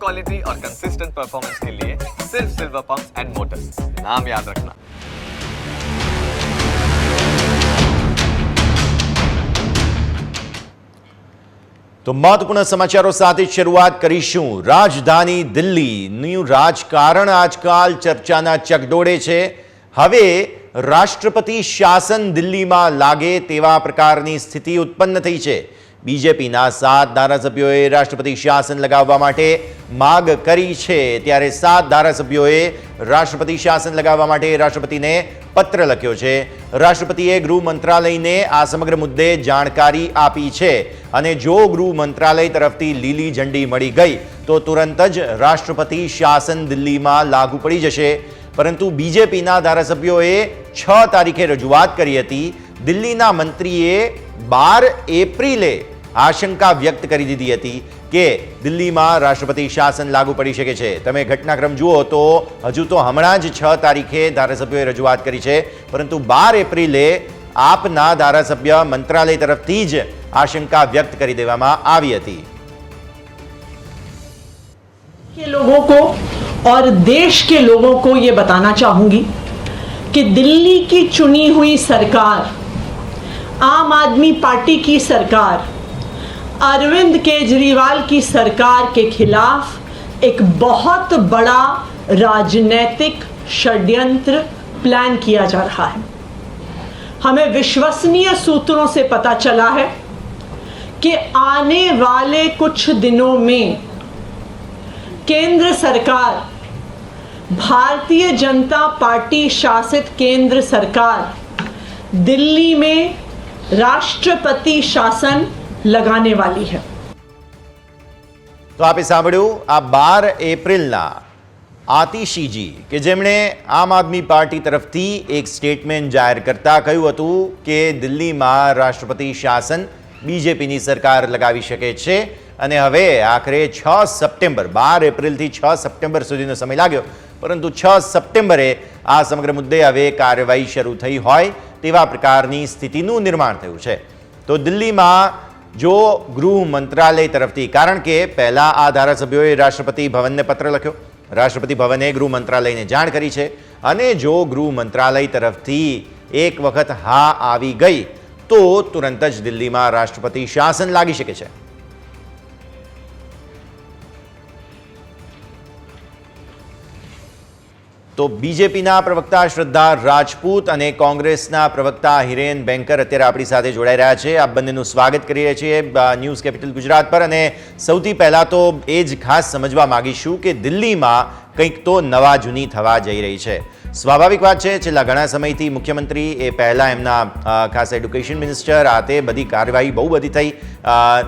Quality और consistent performance के लिए सिर्फ सिल्वर पंप्स एंड मोटर्स, नाम याद रखना। તો મહત્વપૂર્ણ સમાચારો સાથે શરૂઆત કરીશું। રાજધાની દિલ્હીનું રાજકારણ આજકાલ ચર્ચાના ચકડોળે છે। હવે રાષ્ટ્રપતિ શાસન દિલ્હીમાં લાગે તેવા પ્રકારની સ્થિતિ ઉત્પન્ન થઈ છે। બીજેપીના 7 ધારાસભ્યોએ રાષ્ટ્રપતિ શાસન લગાવવા માટે માગ કરી છે, ત્યારે 7 ધારાસભ્યોએ રાષ્ટ્રપતિ શાસન લગાવવા માટે રાષ્ટ્રપતિને પત્ર લખ્યો છે। રાષ્ટ્રપતિએ ગૃહ મંત્રાલયને આ સમગ્ર મુદ્દે જાણકારી આપી છે અને જો ગૃહ મંત્રાલય તરફથી લીલી ઝંડી મળી ગઈ તો તુરંત જ રાષ્ટ્રપતિ શાસન દિલ્હીમાં લાગુ પડી જશે। પરંતુ બીજેપીના ધારાસભ્યોએ 6 તારીખે રજૂઆત કરી હતી। દિલ્હીના મંત્રીએ 12 એપ્રિલે આશંકા વ્યક્ત કરી દીધી હતી કે દિલ્હીમાં રાષ્ટ્રપતિ શાસન લાગુ પડી શકે છે। તમે ઘટનાક્રમ જુઓ તો હજુ તો હમણાં જ 6 તારીખે ધારાસભ્યોએ રજૂઆત કરી છે, પરંતુ 12 એપ્રિલે આપના ધારાસભ્ય મંત્રાલય તરફથી જ આશંકા વ્યક્ત કરી દેવામાં આવી હતી। के लोगों को और देश के लोगों को ये बताना चाहूंगी कि दिल्ली की चुनी हुई सरकार, आम आदमी पार्टी की सरकार, अरविंद केजरीवाल की सरकार के खिलाफ एक बहुत बड़ा राजनीतिक षड्यंत्र प्लान किया जा रहा है। हमें विश्वसनीय सूत्रों से पता चला है कि आने वाले कुछ दिनों में केंद्र सरकार, भारतीय जनता पार्टी शासित केंद्र सरकार दिल्ली में राष्ट्रपति शासन लगाने वाली है। તો આપે સાંભળ્યું આ 12 એપ્રિલના આતિશીજી કે જેમણે આમ આદમી પાર્ટી તરફથી એક સ્ટેટમેન્ટ જાહેર કરતા કહ્યું હતું કે દિલ્હીમાં રાષ્ટ્રપતિ શાસન બીજેપીની સરકાર લગાવી શકે છે અને હવે આખરે 6 સપ્ટેમ્બર 12 એપ્રિલથી 6 સપ્ટેમ્બર સુધીનો સમય લાગ્યો, પરંતુ 6 સપ્ટેમ્બરે આ સમગ્ર મુદ્દે હવે કાર્યવાહી શરૂ થઈ હોય તેવા પ્રકારની સ્થિતિનું નિર્માણ થયું છે। તો દિલ્હીમાં જો ગૃહ મંત્રાલય તરફથી, કારણ કે પહેલાં આ ધારાસભ્યોએ રાષ્ટ્રપતિ ભવનને પત્ર લખ્યો, રાષ્ટ્રપતિ ભવને ગૃહ મંત્રાલયને જાણ કરી છે અને જો ગૃહ મંત્રાલય તરફથી એક વખત હા આવી ગઈ તો તુરંત જ દિલ્હીમાં રાષ્ટ્રપતિ શાસન લાગી શકે છે। તો બીજેપીના પ્રવક્તા શ્રદ્ધા રાજપૂત અને કોંગ્રેસના પ્રવક્તા હિરેન બેંકર અત્યારે આપણી સાથે જોડાઈ રહ્યા છે। આપ બંનેનું સ્વાગત કરીએ છીએ ન્યૂઝ કેપિટલ ગુજરાત પર। અને સૌથી પહેલાં તો એ જ ખાસ સમજવા માગીશું કે દિલ્હીમાં કંઈક તો નવા જૂની થવા જઈ રહી છે। સ્વાભાવિક વાત છે, છેલ્લા ઘણા સમયથી મુખ્યમંત્રી એ પહેલાં એમના ખાસ એડ્યુકેશન મિનિસ્ટર આ તે બધી કાર્યવાહી બહુ બધી થઈ।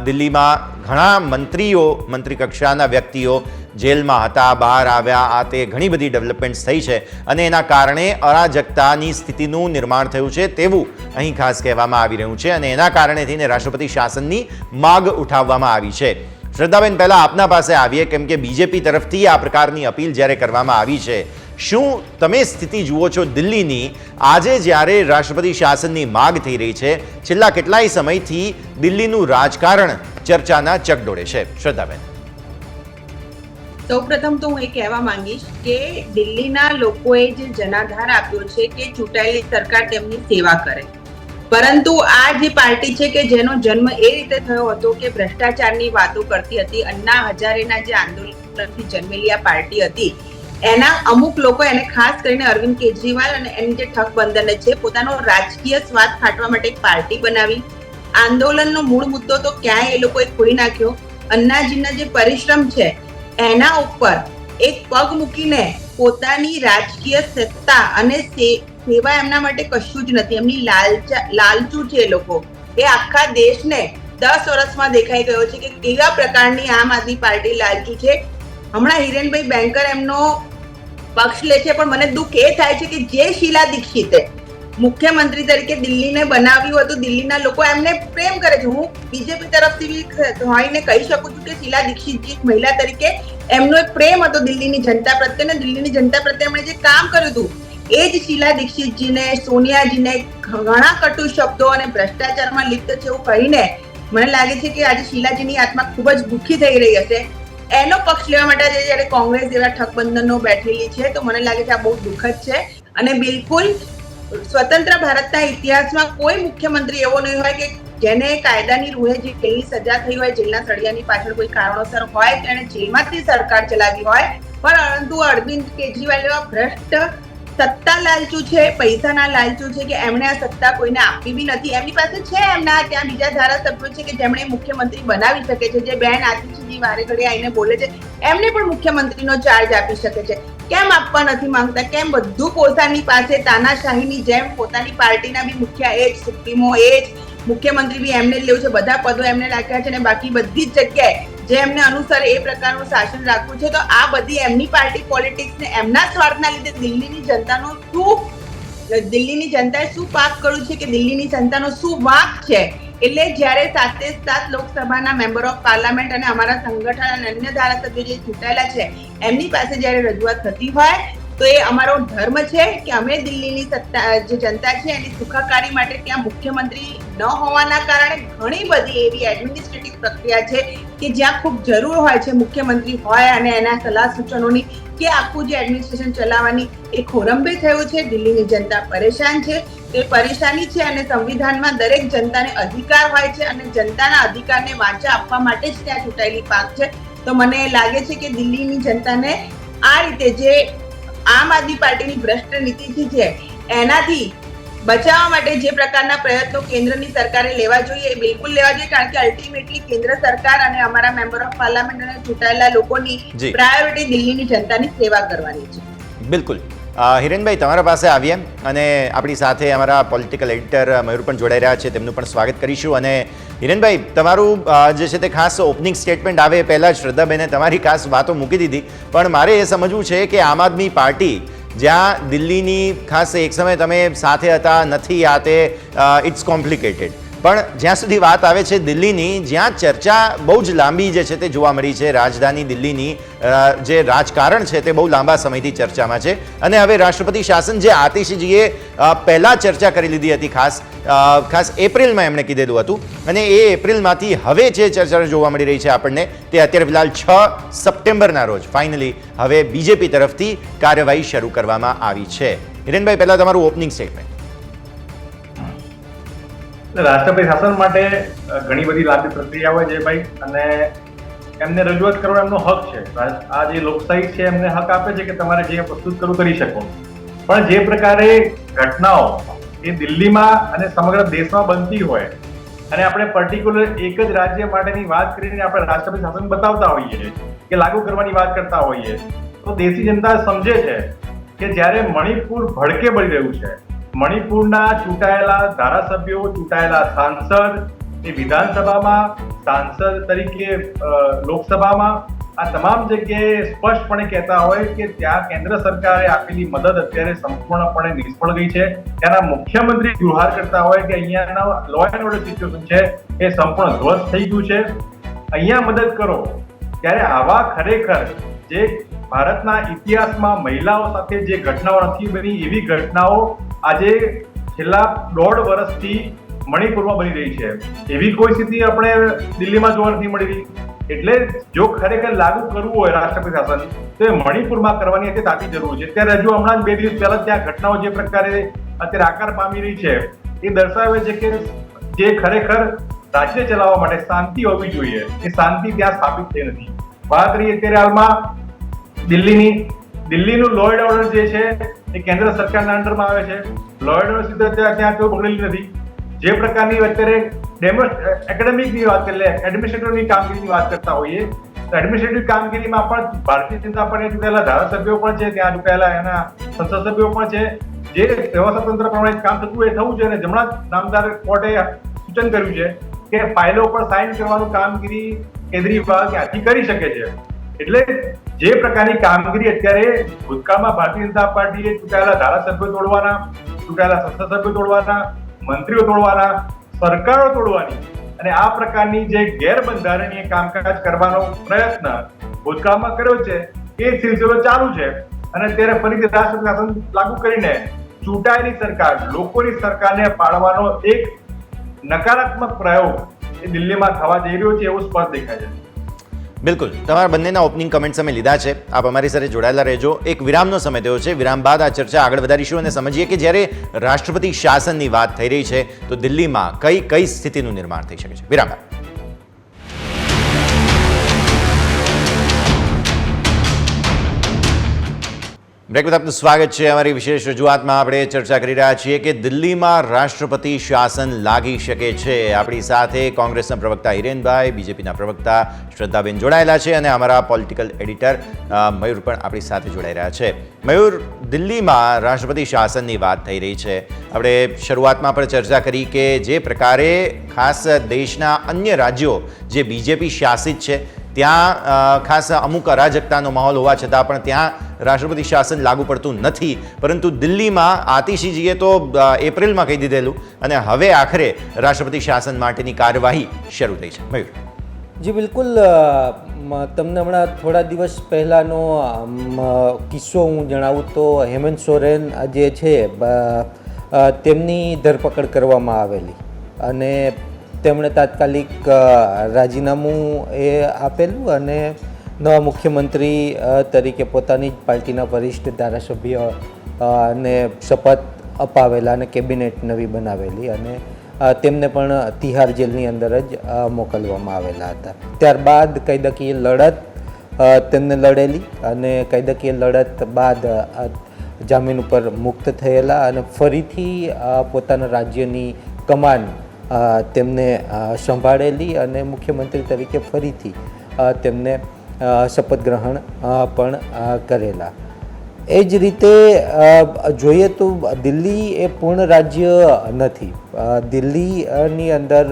દિલ્હીમાં ઘણા મંત્રીઓ, મંત્રી કક્ષાના વ્યક્તિઓ જેલમાં હતા, બહાર આવ્યા, આ તે ઘણી બધી ડેવલપમેન્ટ્સ થઈ છે અને એના કારણે અરાજકતાની સ્થિતિનું નિર્માણ થયું છે તેવું અહીં ખાસ કહેવામાં આવી રહ્યું છે અને એના કારણે થઈને રાષ્ટ્રપતિ શાસનની માગ ઉઠાવવામાં આવી છે। શ્રદ્ધાબેન, પહેલાં આપના પાસે આવીએ, કેમ કે બીજેપી તરફથી આ પ્રકારની અપીલ જ્યારે કરવામાં આવી છે, શું તમે સ્થિતિ જુઓ છો દિલ્હીની આજે જ્યારે રાષ્ટ્રપતિ શાસનની માગ થઈ રહી છે? છેલ્લા કેટલાય સમયથી દિલ્હીનું રાજકારણ ચર્ચાના ચકડોળે છે। શ્રદ્ધાબેન, સૌપ્રથમ તો હું એ કહેવા માંગીશ કે દિલ્હીના લોકોએ જે જનાધાર આપ્યો છે કે ચૂંટાયેલી સરકાર તેમની સેવા કરે, પરંતુ આ જે પાર્ટી છે કે જેનો જન્મ એ રીતે થયો હતો કે ભ્રષ્ટાચારની વાતો કરતી હતી, અન્ના હજારેના જે આંદોલનથી જન્મેલી આ પાર્ટી હતી, એના અમુક લોકો એને ખાસ કરીને અરવિંદ કેજરીવાલ અને એની જે ઠગબંધન છે પોતાનો રાજકીય સ્વાદ ખાટવા માટે એક પાર્ટી બનાવી। આંદોલનનો મૂળ મુદ્દો તો ક્યાંય એ લોકોએ ખોઈ નાખ્યો। અન્નાજીના જે પરિશ્રમ છે એના ઉપર એક પગ મૂકીને પોતાની રાજકીય સત્તા અને સેવા એમના માટે કશું જ નથી। એમની લાલચુ છે એ લોકો, એ આખા દેશને 10 વર્ષમાં દેખાઈ ગયો છે કે કેવા પ્રકારની આમ આદમી પાર્ટી લાલચુ છે। હમણાં હિરેનભાઈ બેંકર એમનો પક્ષ લે છે, પણ મને દુઃખ એ થાય છે કે જે શીલા દીક્ષિતે મુખ્યમંત્રી તરીકે દિલ્હીને બનાવ્યું હતું, દિલ્હીના લોકો એમને પ્રેમ કરે છે। હું બીજેપી તરફથી હોઈને કહી શકું છું કે શીલા દીક્ષિતજી મહિલા તરીકે એમનો એક પ્રેમ હતો દિલ્હીની જનતા પ્રત્યે, અને દિલ્હીની જનતા પ્રત્યે એમણે જે કામ કર્યું હતું એ જ શીલા દીક્ષિતજીને, સોનિયાજીને ઘણા કટુ શબ્દો અને ભ્રષ્ટાચારમાં લિપ્ત છે એવું કહીને મને લાગે છે કે આજે શીલાજીની આત્મા ખૂબ જ દુઃખી થઈ રહી હશે। એનો પક્ષ લેવા માટે જ્યારે કોંગ્રેસ જેવા ઠગબંધનો બેઠેલી છે તો મને લાગે છે આ બહુ દુઃખદ છે અને બિલકુલ સ્વતંત્ર ભારતના ઇતિહાસમાં કોઈ મુખ્યમંત્રી એવો નહીં હોય કે જેને કાયદાની રૂહે જે જેલની સજા થઈ હોય, જેલના સળિયાની પાછળ કોઈ કારણોસર હોય, તેને જેલમાંથી સરકાર ચલાવી હોય, પરંતુ અરવિંદ કેજરીવાલ એવા ભ્રષ્ટ સત્તા લાલચુ છે, પૈસાના લાલચુ છે કે એમણે આ સત્તા કોઈને આપી બી નથી. એમની પાસે છે, એમના ત્યાં બીજા ધારાસભ્યો છે કે જેમણે મુખ્યમંત્રી બનાવી શકે છે, જે બેન આતિશીજી વારે ઘડી આવીને બોલે છે, એમને પણ મુખ્યમંત્રીનો ચાર્જ આપી શકે છે. કેમ આપવા નથી માંગતા? કેમ બધું પોતાની પાસે તાનાશાહીની જેમ પોતાની પાર્ટીના બી મુખ્ય એ જ, સુપ્રીમો એ જ, મુખ્યમંત્રી બી એમને જ લેવું છે, બધા પદો એમને રાખ્યા છે અને બાકી બધી જ જગ્યાએ જે એમને અનુસાર એ પ્રકારનું શાસન રાખવું છે. તો આ બધી એમની પાર્ટી પોલિટિક્સ ને એમના સ્વાર્થના લીધે દિલ્હીની જનતાએ શું પાપ કર્યું છે કે દિલ્હીની જનતાનો શું વાંક છે? એટલે જ્યારે 7 લોકસભાના મેમ્બર ઓફ પાર્લામેન્ટ અને અમારા સંગઠન અને અન્ય ધારાસભ્યો જે ચૂંટાયેલા છે એમની પાસે જ્યારે રજૂઆત થતી હોય તો એ અમારો ધર્મ છે કે અમે દિલ્હીની જે જનતા છે એની સુખાકારી માટે ત્યાં મુખ્યમંત્રી ન હોવાના કારણે ઘણી બધી એવી એડમિનિસ્ટ્રેટિવ પ્રક્રિયા છે કે જ્યાં ખૂબ જરૂર હોય છે મુખ્યમંત્રી હોય અને એના સલાહ સૂચનોની કે આખું જે એડમિનિસ્ટ્રેશન ચલાવવાની એ ખોરંભે થયું છે. દિલ્હીની જનતા પરેશાન છે, તે પરેશાની છે અને સંવિધાનમાં દરેક જનતાને અધિકાર હોય છે અને જનતાના અધિકારને વાંચા આપવા માટે જ ત્યાં ચૂંટાયેલી પાંખ છે. તો મને લાગે છે કે દિલ્હીની જનતાને આ રીતે જે આમ આદમી પાર્ટીની ભ્રષ્ટ નીતિ છે એનાથી બચાવવા માટે જે પ્રકારના પ્રયત્નો કેન્દ્રની સરકારે લેવા જોઈએ એ બિલકુલ લેવા જોઈએ, કારણ કે અલ્ટિમેટલી કેન્દ્ર સરકાર અને અમારા મેમ્બર ઓફ પાર્લામેન્ટ અને ચૂંટાયેલા લોકોની પ્રાયોરિટી દિલ્હીની જનતાની સેવા કરવાની છે. બિલકુલ. હિરેનભાઈ, તમારા પાસે આવીએ અને આપણી સાથે અમારા પોલિટિકલ એડિટર મયુર પણ જોડાઈ રહ્યા છે, તેમનું પણ સ્વાગત કરીશું. અને હિરેનભાઈ, તમારું જે છે તે ખાસ ઓપનિંગ સ્ટેટમેન્ટ આવે પહેલાં જ શ્રદ્ધાબેને તમારી ખાસ વાતો મૂકી દીધી, પણ મારે એ સમજવું છે કે આમ આદમી પાર્ટી જ્યાં દિલ્હીની ખાસ એક સમય તમે સાથે હતા, નથી આ તે ઇટ્સ કોમ્પ્લિકેટેડ, પણ જ્યાં સુધી વાત આવે છે દિલ્હીની, જ્યાં ચર્ચા બહુ જ લાંબી જે છે તે જોવા મળી છે, રાજધાની દિલ્હીની જે રાજકારણ છે તે બહુ લાંબા સમયથી ચર્ચામાં છે અને હવે રાષ્ટ્રપતિ શાસન જે આતિશીજીએ પહેલાં ચર્ચા કરી લીધી હતી, ખાસ એપ્રિલમાં એમણે કીધેલું હતું અને એ એપ્રિલમાંથી હવે જે ચર્ચા જોવા મળી રહી છે આપણને તે અત્યારે ફિલહાલ 6 સપ્ટેમ્બરના રોજ ફાઇનલી હવે બીજેપી તરફથી કાર્યવાહી શરૂ કરવામાં આવી છે. હિરેનભાઈ, પહેલાં તમારું ઓપનિંગ સ્ટેટમેન્ટ. રાષ્ટ્રપતિ શાસન માટે ઘણી બધી લાંબી પ્રક્રિયા હોય છે ભાઈ, અને એમને રજૂઆત કરવાનો એમનો હક છે. આ જે લોકશાહી છે એમને હક આપે છે કે તમારે જે પ્રસ્તુત કરવું કરી શકો, પણ જે પ્રકારે ઘટનાઓ એ દિલ્હીમાં અને સમગ્ર દેશમાં બનતી હોય અને આપણે પર્ટિક્યુલર એક જ રાજ્ય માટેની વાત કરીને આપણે રાષ્ટ્રપતિ શાસન બતાવતા હોઈએ કે લાગુ કરવાની વાત કરતા હોઈએ, તો દેશી જનતા સમજે છે કે જ્યારે મણિપુર ભડકે બળી રહ્યું છે, મણિપુરના ચૂંટાયેલા ધારાસભ્યો, ચૂંટાયેલા સાંસદ એ વિધાનસભામાં, સાંસદ તરીકે લોકસભામાં, આ તમામ જગ્યાએ સ્પષ્ટપણે કહેતા હોય કે ત્યાં કેન્દ્ર સરકારે આપેલી મદદ અત્યારે સંપૂર્ણપણે નિષ્ફળ ગઈ છે. ત્યાંના મુખ્યમંત્રી ગુહાર કરતા હોય કે અહીંયાના લો એન્ડ ઓર્ડર સિચ્યુએશન છે એ સંપૂર્ણ ધ્વસ્ત થઈ ગયું છે, અહીંયા મદદ કરો. ત્યારે આવા ખરેખર જે ભારતના ઇતિહાસમાં મહિલાઓ સાથે જે ઘટનાઓ નથી બની એવી ઘટનાઓ આજે છેલ્લા 1.5 વર્ષથી મણિપુરમાં બની રહી છે. એવી કોઈ સ્થિતિ આપણે દિલ્હીમાં જોવા નથી મળી રહી. એટલે જો ખરેખર લાગુ કરવું હોય રાષ્ટ્રપતિ શાસન તો એ મણિપુરમાં કરવાની હતી તાતી જરૂર છે. ત્યારે હજુ હમણાં 2 દિવસ પહેલા ત્યાં ઘટનાઓ જે પ્રકારે અત્યારે આકાર પામી રહી છે એ દર્શાવે છે કે જે ખરેખર રાજ્ય ચલાવવા માટે શાંતિ હોવી જોઈએ એ શાંતિ ત્યાં સ્થાપિત થઈ નથી. વાત કરીએ અત્યારે હાલમાં દિલ્હીનું લો એન્ડ ઓર્ડર જે છે એ કેન્દ્ર સરકારના અંડરમાં આવે છે. લો એન્ડ ઓર્ડર સીધા ત્યાં કોઈ બગડેલી નથી. જે પ્રકારની અત્યારે એકેડેમિકની વાત કરીએ, એડમિનિસ્ટ્રેટિવની કામગીરીની વાત કરતા હોઈએ તો એડમિનિસ્ટ્રેટિવ કામગીરીમાં પણ ભારતીય જનતા પાર્ટી ચૂંટાયેલા ધારાસભ્યો પણ છે, ત્યાં ચૂંટાયેલા એના સંસદ સભ્યો પણ છે. જે વ્યવસ્થાતંત્ર પ્રમાણે કામ થતું એ થવું જોઈએ અને હમણાં નામદાર કોર્ટે સૂચન કર્યું છે કે ફાઇલો પર સાઇન કરવાનું કામગીરી કેન્દ્રીય વિભાગ ત્યાંથી કરી શકે છે. એટલે જે પ્રકારની કામગીરી અત્યારે ભૂતકાળમાં ભારતીય જનતા પાર્ટીએ ચૂંટાયેલા ધારાસભ્યો તોડવાના, ચૂંટાયેલા સંસદ સભ્યો તોડવાના, મંત્રીઓ તોડવાના, સરકારો તોડવાની અને આ પ્રકારની જે ગેરબંધારણીય કામકાજ કરવાનો પ્રયત્ન ભૂતકાળમાં કર્યો છે એ સિલસિલો ચાલુ છે. અને અત્યારે ફરીથી રાષ્ટ્રપતિ શાસન લાગુ કરીને ચૂંટાયેલી સરકાર, લોકોની સરકારને પાડવાનો એક નકારાત્મક પ્રયોગ એ દિલ્હીમાં થવા જઈ રહ્યો છે એવું સ્પષ્ટ દેખાય છે. બિલકુલ, તમારા બંનેના ઓપનિંગ કમેન્ટ્સ અમે લીધા છે. આપ અમારી સાથે જોડાયેલા રહેજો. એક વિરામનો સમય થયો છે. વિરામ બાદ આ ચર્ચા આગળ વધારીશું અને સમજીએ કે જ્યારે રાષ્ટ્રપતિ શાસનની વાત થઈ રહી છે તો દિલ્હીમાં કઈ સ્થિતિનું નિર્માણ થઈ શકે છે. વિરામ બાદ. બ્રેક બાદ આપનું સ્વાગત છે. અમારી વિશેષ રજૂઆતમાં આપણે ચર્ચા કરી રહ્યા છીએ કે દિલ્હીમાં રાષ્ટ્રપતિ શાસન લાગી શકે છે. આપણી સાથે કોંગ્રેસના પ્રવક્તા હિરેનભાઈ, બીજેપીના પ્રવક્તા શ્રદ્ધાબેન જોડાયેલા છે અને અમારા પોલિટિકલ એડિટર મયુર પણ આપણી સાથે જોડાઈ રહ્યા છે. મયુર, દિલ્હીમાં રાષ્ટ્રપતિ શાસનની વાત થઈ રહી છે. આપણે શરૂઆતમાં પણ ચર્ચા કરી કે જે પ્રકારે ખાસ દેશના અન્ય રાજ્યો જે બીજેપી શાસિત છે ત્યાં ખાસ અમુક અરાજકતાનો માહોલ હોવા છતાં પણ ત્યાં રાષ્ટ્રપતિ શાસન લાગુ પડતું નથી, પરંતુ દિલ્હીમાં આતિશીજીએ તો એપ્રિલમાં કહી દીધેલું અને હવે આખરે રાષ્ટ્રપતિ શાસન માટેની કાર્યવાહી શરૂ થઈ છે. મયુર. જી બિલકુલ, તમને હમણાં થોડા દિવસ પહેલાંનો કિસ્સો હું જણાવું તો હેમંત સોરેન જે છે તેમની ધરપકડ કરવામાં આવેલી અને તેમણે તાત્કાલિક રાજીનામું એ આપેલું અને નવા મુખ્યમંત્રી તરીકે પોતાની જ પાર્ટીના વરિષ્ઠ ધારાસભ્ય ને શપથ અપાવેલા અને કેબિનેટ નવી બનાવેલી અને તેમને પણ તિહાર જેલની અંદર જ મોકલવામાં આવેલા હતા. ત્યારબાદ કાયદાકીય લડત તેમને લડેલી અને કાયદાકીય લડત બાદ જામીન ઉપર મુક્ત થયેલા અને ફરીથી પોતાના રાજ્યની કમાન તેમને સંભાળેલી અને મુખ્યમંત્રી તરીકે ફરીથી તેમને શપથ ગ્રહણ પણ કરેલા. એ જ રીતે જોઈએ તો દિલ્હી એ પૂર્ણ રાજ્ય નથી. દિલ્હીની અંદર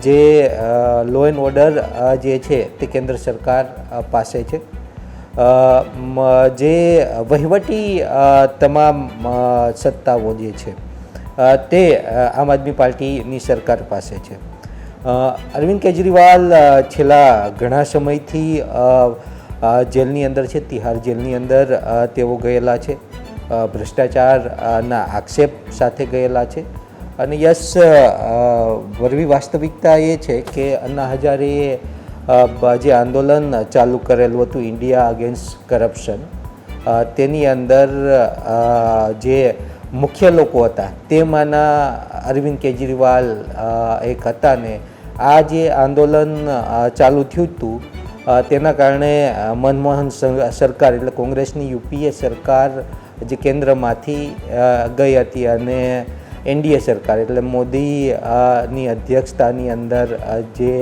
જે લો એન્ડ ઓર્ડર જે છે તે કેન્દ્ર સરકાર પાસે છે. જે વહીવટી તમામ સત્તાઓ જે છે તે આમ આદમી પાર્ટીની સરકાર પાસે છે. અરવિંદ કેજરીવાલ છેલ્લા ઘણા સમયથી જેલની અંદર છે, તિહાર જેલની અંદર તેઓ ગયેલા છે. ભ્રષ્ટાચારના આક્ષેપ સાથે ગયેલા છે અને યસ, વરવી વાસ્તવિકતા એ છે કે અન્ના હજારેએ જે આંદોલન ચાલુ કરેલું હતું ઇન્ડિયા અગેન્સ્ટ કરપ્શન, તેની અંદર જે મુખ્ય લોકો હતા તેમાંના અરવિંદ કેજરીવાલ એક હતા ને આ જે આંદોલન ચાલુ થયું હતું તેના કારણે મનમોહન સરકાર એટલે કોંગ્રેસની યુપીએ સરકાર જે કેન્દ્રમાંથી ગઈ હતી અને એનડીએ સરકાર એટલે મોદીની અધ્યક્ષતાની અંદર જે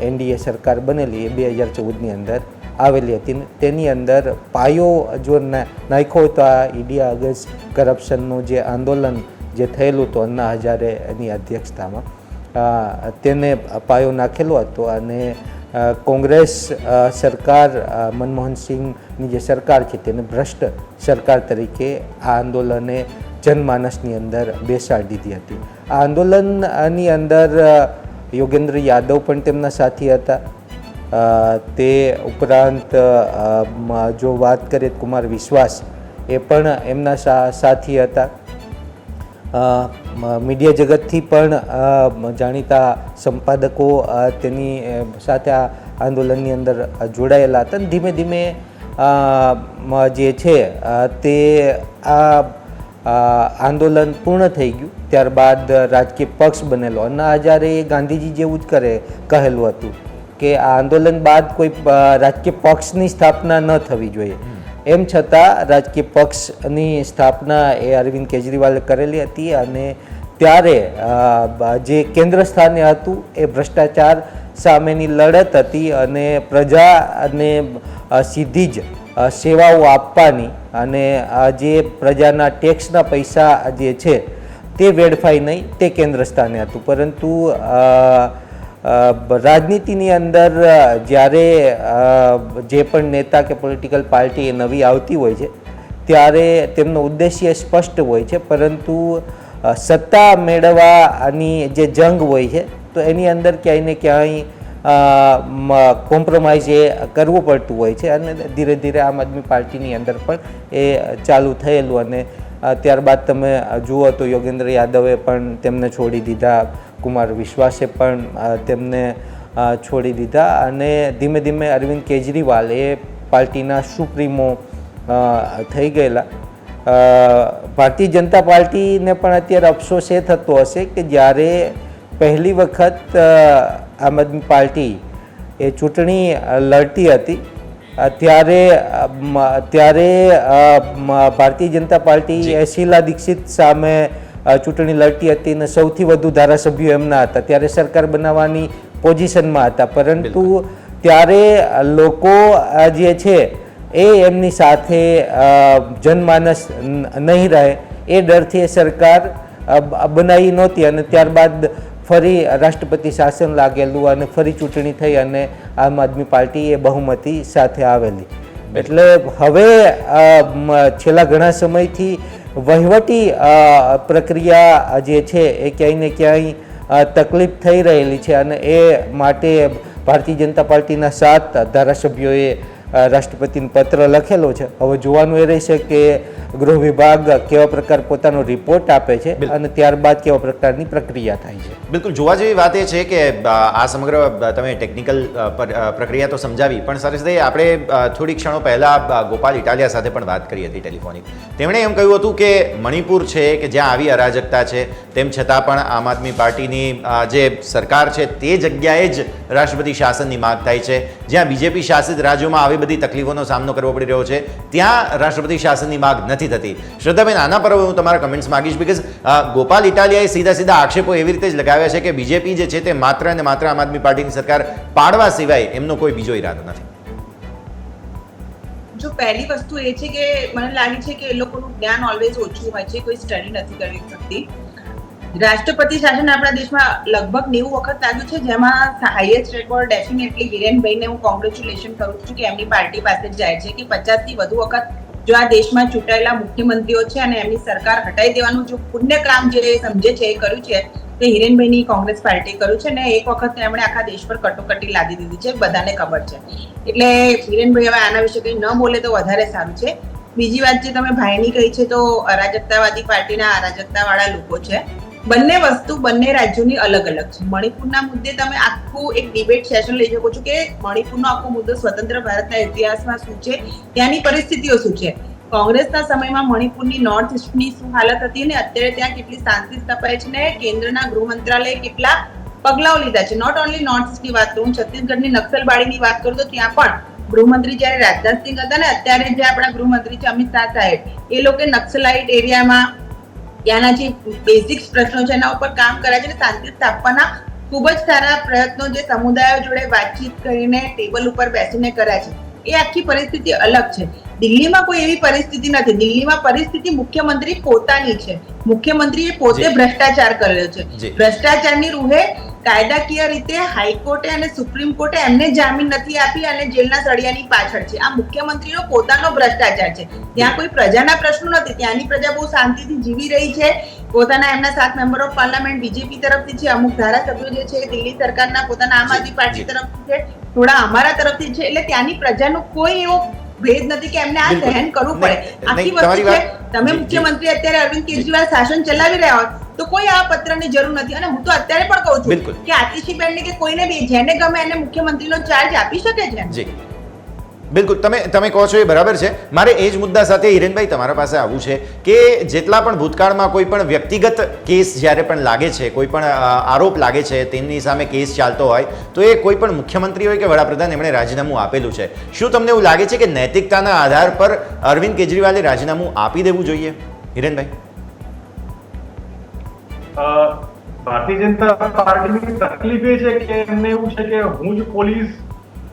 એનડીએ સરકાર બનેલી એ 2014ની અંદર આવેલી હતી. તેની અંદર પાયો જો નાખ્યો તો આ ઇન્ડિયા અગેન્સ્ટ કરપ્શનનું જે આંદોલન જે થયેલું હતું અન્ના હજારેની અધ્યક્ષતામાં તેને પાયો નાખેલો હતો અને કોંગ્રેસ સરકાર મનમોહન સિંહની જે સરકાર છે તેને ભ્રષ્ટ સરકાર તરીકે આ આંદોલને જનમાનસની અંદર બેસાડી દીધી હતી. આ આંદોલનની અંદર યોગેન્દ્ર યાદવ પણ તેમના સાથી હતા. તે ઉપરાંત જો વાત કરીએ કુમાર વિશ્વાસ એ પણ એમના સાથી હતા. મીડિયા જગતથી પણ જાણીતા સંપાદકો તેની સાથે આ આંદોલનની અંદર જોડાયેલા હતા અને ધીમે ધીમે જે છે તે આ આંદોલન પૂર્ણ થઈ ગયું. ત્યારબાદ રાજકીય પક્ષ બનેલો. અન્ના હજારે ગાંધીજી જેવું જ કહેલું હતું કે આ આંદોલન બાદ કોઈ રાજકીય પક્ષની સ્થાપના ન થવી જોઈએ. એમ છતાં રાજકીય પક્ષની સ્થાપના એ અરવિંદ કેજરીવાલે કરેલી હતી અને ત્યારે જે કેન્દ્ર સ્થાને હતું એ ભ્રષ્ટાચાર સામેની લડત હતી અને પ્રજાને સીધી જ સેવાઓ આપવાની અને જે પ્રજાના ટેક્સના પૈસા જે છે તે વેડફાય નહીં તે કેન્દ્ર સ્થાને હતું. પરંતુ રાજનીતિની અંદર જ્યારે જે પણ નેતા કે પોલિટિકલ પાર્ટી એ નવી આવતી હોય છે ત્યારે તેમનો ઉદ્દેશ્ય સ્પષ્ટ હોય છે, પરંતુ સત્તા મેળવવાની જે જંગ હોય છે તો એની અંદર ક્યાંય ને ક્યાંય કોમ્પ્રોમાઇઝ એ કરવું પડતું હોય છે અને ધીરે ધીરે આમ આદમી પાર્ટીની અંદર પણ એ ચાલુ થયેલું અને ત્યારબાદ તમે જુઓ તો યોગેન્દ્ર યાદવે પણ તેમને છોડી દીધા, કુમાર વિશ્વાસે પણ તેમને છોડી દીધા અને ધીમે ધીમે અરવિંદ કેજરીવાલ એ પાર્ટીના સુપ્રીમો થઈ ગયેલા. ભારતીય જનતા પાર્ટીને પણ અત્યારે અફસોસ એ થતો હશે કે જ્યારે પહેલી વખત આમ આદમી પાર્ટી એ ચૂંટણી લડતી હતી ત્યારે ભારતીય જનતા પાર્ટી શીલા દીક્ષિત સામે ચૂંટણી લડતી હતી અને સૌથી વધુ ધારાસભ્યો એમના હતા. ત્યારે સરકાર બનાવવાની પોઝિશનમાં હતા, પરંતુ ત્યારે લોકો જે છે એ એમની સાથે જનમાનસ નહીં રહે એ ડરથી એ સરકાર બનાવી નહોતી અને ત્યારબાદ ફરી રાષ્ટ્રપતિ શાસન લાગેલું અને ફરી ચૂંટણી થઈ અને આમ આદમી પાર્ટી એ બહુમતી સાથે આવેલી. એટલે હવે છેલ્લા ઘણા સમયથી વહીવટી પ્રક્રિયા જે છે એ ક્યાંય ને ક્યાંય તકલીફ થઈ રહેલી છે અને એ માટે ભારતીય જનતા પાર્ટીના 7 ધારાસભ્યોએ રાષ્ટ્રપતિને પત્ર લખેલો છે. હવે જોવાનું એ રહેશે કે ગૃહ વિભાગ કેવા પ્રકાર પોતાનો રિપોર્ટ આપે છે અને ત્યારબાદ કેવા પ્રકારની પ્રક્રિયા થાય છે. બિલકુલ, જોવા જેવી વાત એ છે કે આ સમગ્ર તમે ટેકનિકલ પ્રક્રિયા તો સમજાવી, પણ સાથે સાથે આપણે થોડી ક્ષણો પહેલાં ગોપાલ ઇટાલિયા સાથે પણ વાત કરી હતી ટેલિફોનિક. તેમણે એમ કહ્યું હતું કે મણિપુર છે કે જ્યાં આવી અરાજકતા છે તેમ છતાં પણ આમ આદમી પાર્ટીની જે સરકાર છે તે જગ્યાએ જ રાષ્ટ્રપતિ શાસનની માગ થાય છે. જ્યાં બીજેપી શાસિત રાજ્યોમાં આવી બધી તકલીફોનો સામનો કરવો પડી રહ્યો છે ત્યાં રાષ્ટ્રપતિ શાસનની માગ નથી થતી. શ્રદ્ધાબેન, આના પર હું તમારા કમેન્ટ્સ માંગીશ, બીકોઝ ગોપાલ ઇટાલિયાએ સીધા આક્ષેપો એવી રીતે જ લગાવ્યા છે કે બીજેપી જે છે તે માત્ર અને માત્ર આમ આદમી પાર્ટીની સરકાર પાડવા સિવાય એમનો કોઈ બીજો ઈરાદો નથી. જો પહેલી વસ્તુ એ છે કે મને લાગે છે કે એ લોકોનું જ્ઞાન ઓલવેઝ ઓછું હોય છે, કોઈ સ્ટડી નથી કરી શકતી. રાષ્ટ્રપતિ શાસન આપણા દેશમાં લગભગ 90 વખત લાગ્યું છે, જેમાં હાઈએસ્ટ રેકોર્ડ ડેફિનેટલી હિરેનભાઈને હું કોંગ્રેચ્યુલેશન કરું છું કે એમની પાર્ટી પાસે જ જાય છે કે 50 થી વધુ વખત જો આ દેશમાં ચૂંટાયેલા મુખ્યમંત્રીઓ છે અને એમની સરકાર હટાવી દેવાનું જો પુણ્યકામ જે સમજે છે એ કર્યું છે તે હિરેનભાઈની કોંગ્રેસ પાર્ટી કર્યું છે ને એક વખત એમણે આખા દેશ પર કટોકટી લાદી દીધી છે, બધાને ખબર છે. એટલે હિરેનભાઈ હવે આના વિશે કંઈ ન બોલે તો વધારે સારું છે. બીજી વાત જે તમે ભાઈની કહી છે તો અરાજકતાવાદી પાર્ટીના અરાજકતાવાળા લોકો છે. બંને વસ્તુ બંને રાજ્યોની અલગ અલગ છે. મણિપુરના મુદ્દે તમે આખું એક ડિબેટ સેશન લઈ શકો છો કે મણિપુરનો આખો મુદ્દો સ્વતંત્ર ભારતના ઇતિહાસમાં શું છે, ત્યાંની પરિસ્થિતિઓ શું છે. કોંગ્રેસના સમયમાં મણિપુરની નોર્થ ઇસ્ટની શું હાલત હતી અને અત્યારે ત્યાં કેટલી શાંતિ સ્થપાય છે ને કેન્દ્રના ગૃહ મંત્રાલયે કેટલા પગલાઓ લીધા છે. નોટ ઓનલી નોર્થ ઇસ્ટની વાત કરું, છત્તીસગઢની નક્સલબાડીની વાત કરું તો ત્યાં પણ ગૃહમંત્રી જયારે રાજનાથસિંહ હતા ને અત્યારે જે આપણા ગૃહમંત્રી છે અમિત શાહ સાહેબ, એ લોકો નક્સલાઇટ એરિયામાં ત્યાંના જે બેઝિક પ્રશ્નો છે એના ઉપર કામ કરે છે અને શાંતિ સ્થાપવાના ખૂબ જ સારા પ્રયત્નો જે સમુદાયો જોડે વાતચીત કરીને ટેબલ ઉપર બેસીને કર્યા છે. એ આખી પરિસ્થિતિ અલગ છે. દિલ્હીમાં કોઈ એવી પરિસ્થિતિ નથી. દિલ્હીમાં પરિસ્થિતિ મુખ્યમંત્રી પોતાની છે. મુખ્યમંત્રીએ પોતે ભ્રષ્ટાચાર કરેલો છે. ભ્રષ્ટાચારની રૂહે કાયદાકીય રીતે હાઈકોર્ટે અને સુપ્રીમ કોર્ટે એમને જામીન નથી આપી અને જેલના સળિયાની પાછળ છે. આ મુખ્યમંત્રીનો પોતાનો ભ્રષ્ટાચાર છે. ત્યાં કોઈ પ્રજાના પ્રશ્નો નથી. ત્યાંની પ્રજા બહુ શાંતિથી જીવી રહી છે. પોતાના એમના 7 મેમ્બર ઓફ પાર્લામેન્ટ બીજેપી તરફથી છે, અમુક ધારાસભ્યો જે છે દિલ્હી સરકારના પોતાના આમ આદમી પાર્ટી તરફથી છે, થોડા અમારા તરફથી છે. એટલે ત્યાંની પ્રજાનો કોઈ એવો ભેદ નથી કે એમને આ સહન કરવું પડે. આખી વસ્તુ છે તમે મુખ્યમંત્રી અત્યારે અરવિંદ કેજરીવાલ શાસન ચલાવી રહ્યા હોત તો કોઈ આ પત્રની જરૂર નથી. અને હું તો અત્યારે પણ કહું છું કે આતિશીબેનને કે કોઈને બી જેને ગમે એને મુખ્યમંત્રીનો ચાર્જ આપી શકે છે. જી બિલકુલ, તમે કહો છો એ બરાબર છે. મારે એ જ મુદ્દા સાથે હિરેનભાઈ તમારા પાસે આવવું છે કે જેટલા પણ ભૂતકાળમાં કોઈ પણ વ્યક્તિગત કેસ જ્યારે પણ લાગે છે, કોઈ પણ આરોપ લાગે છે, તેમની સામે કેસ ચાલતો હોય તો એ કોઈ પણ મુખ્યમંત્રી હોય કે વડાપ્રધાન એમણે રાજીનામું આપેલું છે. શું તમને એવું લાગે છે કે નૈતિકતાના આધાર પર અરવિંદ કેજરીવાલે રાજીનામું આપી દેવું જોઈએ? હિરેનભાઈ, ભારતીય જનતા પાર્ટીની તકલીફ એ છે કે એમને એવું છે કે હું જ પોલીસ,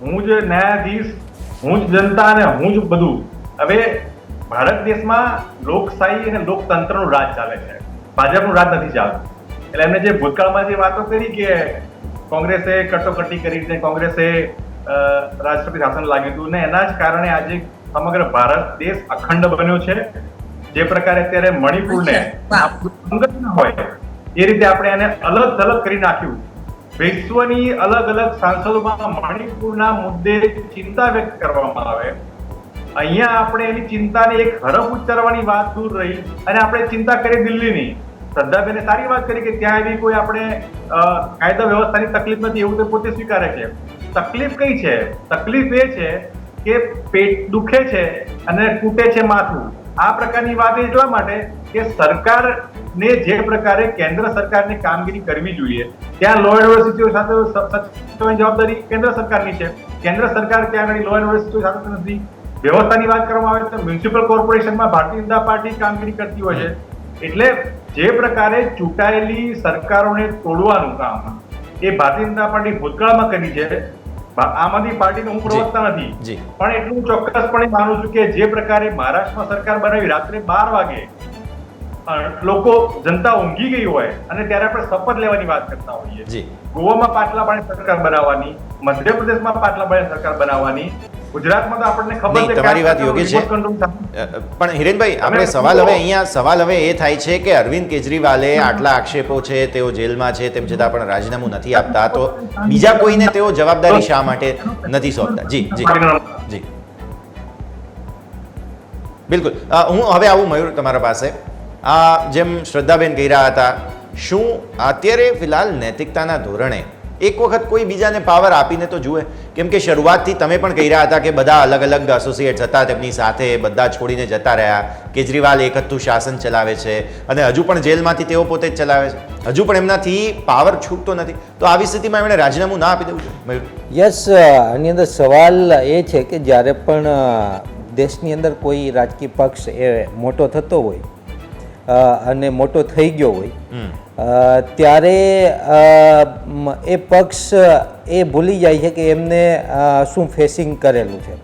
હું જ ન્યાયાધીશ, હું જ જનતા અને હું જ બધું. હવે ભારત દેશમાં લોકશાહી અને લોકતંત્રનું રાજ ચાલે છે, ભાજપનું રાજ નથી ચાલતું. એટલે એમને જે ભૂતકાળમાં જે વાતો કરી કે કોંગ્રેસે કટોકટી કરી છે, કોંગ્રેસે રાષ્ટ્રપતિ શાસન લાગ્યું હતું ને એના જ કારણે આજે સમગ્ર ભારત દેશ અખંડ બન્યો છે. જે પ્રકારે અત્યારે મણિપુરને અંગત ન હોય એ રીતે આપણે એને અલગ થલગ કરી નાખ્યું. વિશ્વની અલગ અલગ સાંસદોમાં મણિપુરના મુદ્દે ચિંતા વ્યક્ત કરવામાં આવે, અહીંયા આપણે એની ચિંતાને એક હરફ ઉચ્ચારવાની વાત દૂર રહી અને આપણે ચિંતા કરી દિલ્હીની. શ્રદ્ધાબેને સારી વાત કરી કે ત્યાં એવી કોઈ આપણે કાયદા વ્યવસ્થાની તકલીફ નથી, એવું તે પોતે સ્વીકારે છે. તકલીફ કઈ છે? તકલીફ એ છે કે પેટ દુખે છે અને તૂટે છે માથું. આ પ્રકારની વાત એટલા માટે કે સરકારને જે પ્રકારે કેન્દ્ર સરકારની કામગીરી કરવી જોઈએ ત્યાં લો એન્ડ ઓર્ડર સિચ્યુએશન સાથે જવાબદારી કેન્દ્ર સરકારની છે. કેન્દ્ર સરકાર ત્યાં આગળ લો એન્ડ ઓર્ડર સિચ્યુએશન સાથે નથી. વ્યવસ્થાની વાત કરવામાં આવે તો મ્યુનિસિપલ કોર્પોરેશનમાં ભારતીય જનતા પાર્ટી કામગીરી કરતી હોય છે. એટલે જે પ્રકારે ચૂંટાયેલી સરકારોને તોડવાનું કામ એ ભારતીય જનતા પાર્ટી ભૂતકાળમાં કરી છે. આમ આદમી પાર્ટીનો હું પ્રવક્તા નથી, પણ એટલું ચોક્કસપણે માનું છું કે જે પ્રકારે મહારાષ્ટ્રમાં સરકાર બનાવી રાત્રે 12 વાગે લોકો જનતા ઊંઘી ગઈ હોય અને ત્યારે આપણે શપથ લેવાની વાત કરતા હોઈએ. ગોવામાં પાટલા પાડે સરકાર બનાવવાની, મધ્યપ્રદેશમાં પાટલા પાડે સરકાર બનાવવાની, ગુજરાતમાં તો આપણને ખબર છે. તમારી વાત યોગ્ય છે, પણ હિરેનભાઈ આપણે સવાલ હવે એ થાય છે કે અરવિંદ કેજરીવાલે આટલા આક્ષેપો છે, તેઓ જેલમાં છે, તેમ છતાં પણ રાજીનામું નથી આપતા, તો બીજા કોઈને તેઓ જવાબદારી શા માટે નથી સોંપતા? જી બિલકુલ. હું હવે આવું મયુર તમારા પાસે. જેમ શ્રદ્ધાબેન કહી રહ્યા હતા, શું અત્યારે ફિલહાલ નૈતિકતાના ધોરણે એક વખત કોઈ બીજાને પાવર આપીને તો જુએ? કેમ કે શરૂઆતથી તમે પણ કહી રહ્યા હતા કે બધા અલગ અલગ એસોસિએટ્સ હતા તેમની સાથે, બધા છોડીને જતા રહ્યા. કેજરીવાલ એકહથ્થું શાસન ચલાવે છે અને હજુ પણ જેલમાંથી તેઓ પોતે જ ચલાવે છે, હજુ પણ એમનાથી પાવર છૂટતો નથી. તો આવી સ્થિતિમાં એમણે રાજીનામું ના આપી દેવું જોઈએ? યસ, આની અંદર સવાલ એ છે કે જ્યારે પણ દેશની અંદર કોઈ રાજકીય પક્ષ એ મોટો થતો હોય અને મોટો થઈ ગયો હોય ત્યારે એ પક્ષ એ ભૂલી જાય છે કે એમને શું ફેસિંગ કરેલું છે.